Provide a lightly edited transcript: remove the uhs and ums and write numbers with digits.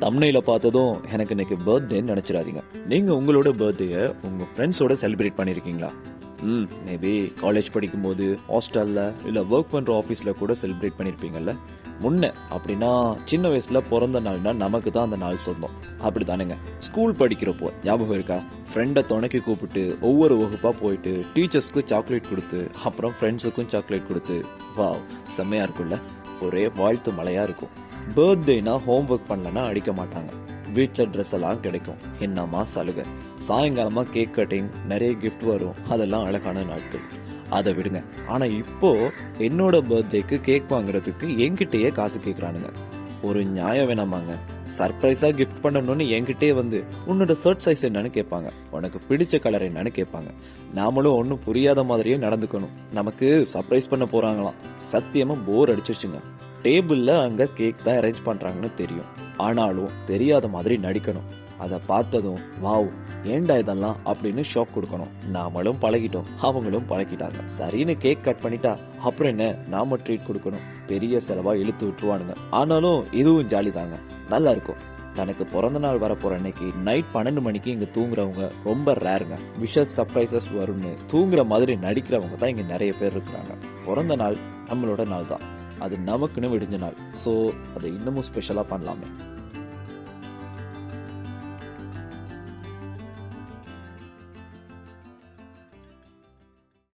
தம்ப்நெயில பார்த்ததும் எனக்கு இன்னைக்கு பர்த்டேன்னு நினைச்சிடாதீங்க. நீங்க உங்களோட பர்த்டேயை உங்க ஃப்ரெண்ட்ஸோட செலிப்ரேட் பண்ணிருக்கீங்களா? மேபி காலேஜ் படிக்கும்போது ஹாஸ்டல்ல இல்ல ஒர்க் பண்ற ஆஃபீஸ்ல கூட செலிப்ரேட் பண்ணிருப்பீங்கல்ல. முன்ன அப்படின்னா சின்ன வயசுல பிறந்த நாள்னா நமக்கு தான் அந்த நாள் சொந்தம். அப்படித்தானுங்க. ஸ்கூல் படிக்கிறப்போ ஞாபகம் இருக்கா? ஃப்ரெண்டை துணைக்கு கூப்பிட்டு ஒவ்வொரு வகுப்பா போயிட்டு டீச்சர்ஸ்க்கு சாக்லேட் கொடுத்து அப்புறம் ஃப்ரெண்ட்ஸுக்கும் சாக்லேட் கொடுத்து வாவ் செம்மையா இருக்கும்ல. ஒரே வாழ்த்து மழையா இருக்கும். பர்த்டேனா ஹோம் ஒர்க் பண்ணலன்னா அடிக்க மாட்டாங்க. வீட்டில் ட்ரெஸ் எல்லாம் கிடைக்கும். என்னம்மா சலுகை. சாயங்காலமா கேக் கட்டிங், நிறைய கிஃப்ட் வரும். அதெல்லாம் அழகான நாட்கள். அதை விடுங்க. ஆனா இப்போ என்னோட பர்த்டேக்கு கேக் வாங்குறதுக்கு என்கிட்டயே காசு கேட்குறானுங்க. ஒரு நியாயம் வேணாமாங்க? சர்ப்ரைஸா கிஃப்ட் பண்ணணும்னு என்கிட்டயே வந்து உன்னோட ஷர்ட் சைஸ் என்னன்னு கேட்பாங்க, உனக்கு பிடிச்ச கலர் என்னன்னு கேட்பாங்க. நாமளும் ஒன்றும் புரியாத மாதிரியே நடந்துக்கணும். நமக்கு சர்ப்ரைஸ் பண்ண போறாங்களாம். சத்தியமா போர் அடிச்சிருச்சுங்க. டேபிள்ல அங்க கேக் தான் அரேஞ்ச் பண்றாங்கன்னு தெரியும், ஆனாலும் தெரியாத மாதிரி நடிக்கணும். அதை பார்த்ததும் வாவ் ஏண்டா இதெல்லாம் அப்படின்னு ஷாக் கொடுக்கணும். நாமளும் பழகிட்டோம், அவங்களும் பழகிட்டாங்க. சரின்னு கேக் கட் பண்ணிட்டா அப்புறம் என்ன, நாம ட்ரீட் கொடுக்கணும். பெரிய செலவா இழுத்து விட்டுருவானுங்க. ஆனாலும் இதுவும் ஜாலி தாங்க, நல்லா இருக்கும். தனக்கு பிறந்த நாள் வரப்போற அன்னைக்கு நைட் 12 மணிக்கு இங்க தூங்குறவங்க ரொம்ப ரேருங்க. விஷஸ் சர்ப்ரைசஸ் வரும்னு தூங்குற மாதிரி நடிக்கிறவங்க தான் இங்க நிறைய பேர் இருக்கிறாங்க. பிறந்த நாள் நம்மளோட நாள் தான், அது நமக்குன்னு விடிஞ்ச நாள். ஸோ அதை இன்னமும் ஸ்பெஷலாக பண்ணலாமே.